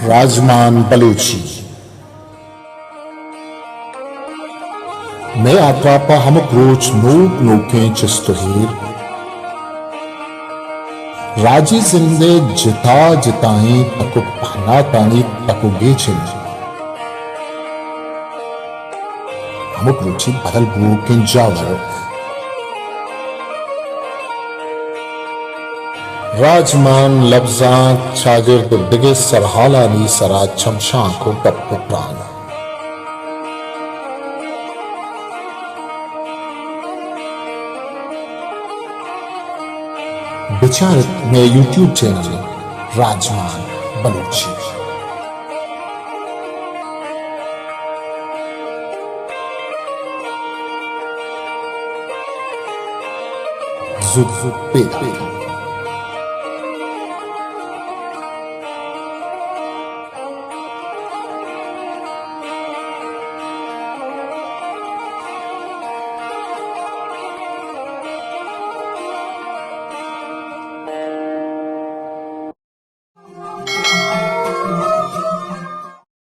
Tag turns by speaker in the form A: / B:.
A: राजमान बलोची मैं आत्रापा हम क्रोच नोक नोकें चिस्तुहीर राजी जिंदे जिता जिताई तको पहना तानी तको गेचिन हम क्रोची बदल बुकें जावर राजमान लफ्जां चाजिर दुर्दिगे सरहाला नी सरा चमशा को गप्पो प्राण विचारित में यूट्यूब चैनल राजमान बलोची जुद पेदा